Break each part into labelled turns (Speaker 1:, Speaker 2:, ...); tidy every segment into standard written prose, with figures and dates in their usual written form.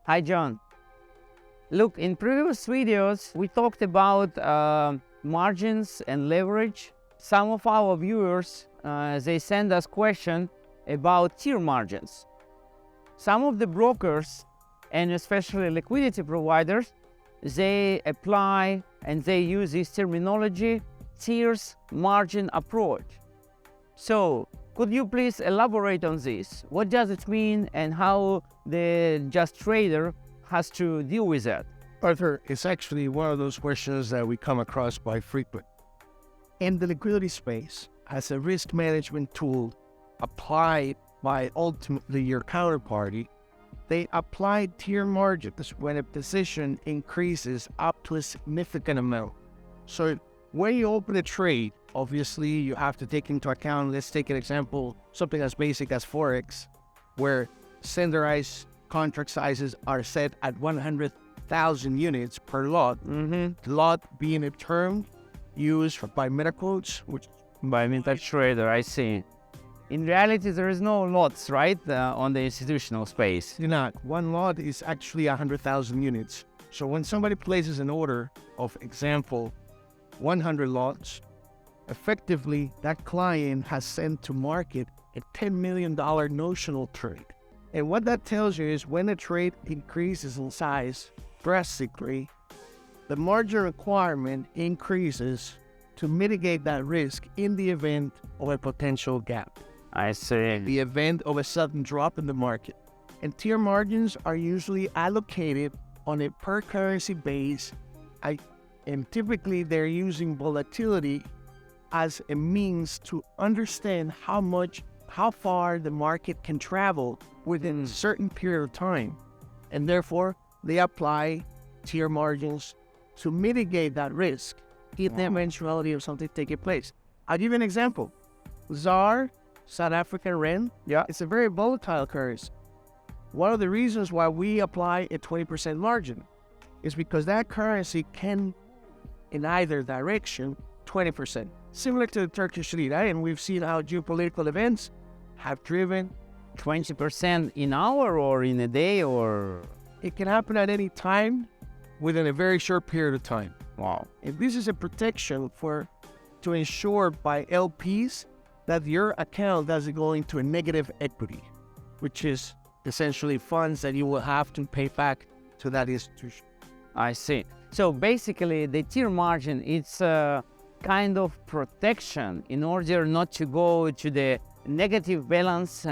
Speaker 1: Hi, John. Look, in previous videos, we talked about margins and leverage. Some of our viewers, they send us questions about tier margins. Some of the brokers, and especially liquidity providers, they apply and they use this terminology, tiers margin approach. So, could you please elaborate on this? What does it mean and how the just trader has to deal with that?
Speaker 2: Arthur, it's actually one of those questions that we come across quite frequent. In the liquidity space, as a risk management tool applied by ultimately your counterparty, they apply tier margins when a position increases up to a significant amount. So when you open a trade, obviously you have to take into account, let's take an example, something as basic as Forex, where standardized contract sizes are set at 100,000 units per lot. Lot being a term used by metacodes, which
Speaker 1: By MetaTrader, I see. In reality, there is no lots, right, on the institutional space.
Speaker 2: do not. One lot is actually 100,000 units. So when somebody places an order of example, 100 lots, effectively that client has sent to market a $10 million notional trade. And what that tells you is when a trade increases in size drastically, the margin requirement increases to mitigate that risk in the event of a potential gap.
Speaker 1: I see.
Speaker 2: The event of a sudden drop in the market. And tier margins are usually allocated on a per currency base, and typically they're using volatility as a means to understand how far the market can travel within a certain period of time. And therefore, they apply tier margins to mitigate that risk in the eventuality of something taking place. I'll give you an example. ZAR, South African Rand, it's a very volatile currency. One of the reasons why we apply a 20% margin is because that currency can, in either direction, 20%. Similar to the Turkish lira, and we've seen how geopolitical events have driven
Speaker 1: 20% in hour or in a day or...
Speaker 2: It can happen at any time within a very short period of time.
Speaker 1: Wow.
Speaker 2: And this is a protection to ensure by LPs that your account doesn't go into a negative equity, which is essentially funds that you will have to pay back to that institution.
Speaker 1: I see. So basically the tier margin, it's a kind of protection in order not to go to the negative balance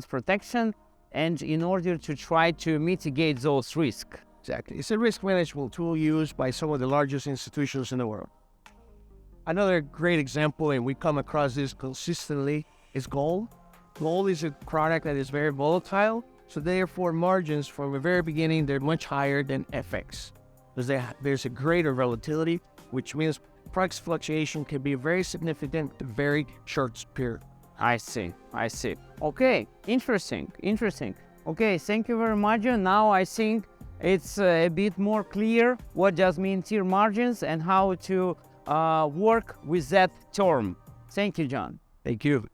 Speaker 1: protection, and in order to try to mitigate those risks.
Speaker 2: Exactly. It's a risk management tool used by some of the largest institutions in the world. Another great example, and we come across this consistently, is gold. Gold is a product that is very volatile, so therefore margins from the very beginning, they're much higher than FX. There's a greater volatility, which means price fluctuation can be very significant in a very short period.
Speaker 1: I see. Okay, interesting. Okay, thank you very much. Now I think it's a bit more clear what does mean tier margins and how to work with that term. Thank you, John.
Speaker 2: Thank you.